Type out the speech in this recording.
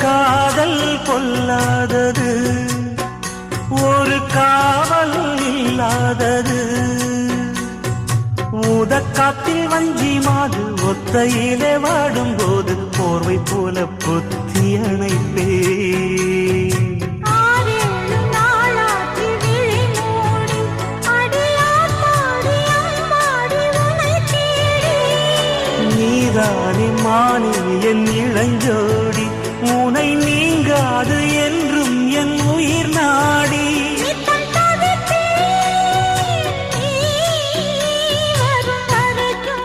காதல் கொல்லாதது, ஒரு காவல் இல்லாதது. ஊதக்காத்தில் வஞ்சி மாது ஒத்தையிலே வாடும்போது போர்வை போல பொத்தி அணைப்பே. நீதானே மானே என் இளஞ்சோடி, உனை நீங்காது என்றும் என் உயிர் நாடி.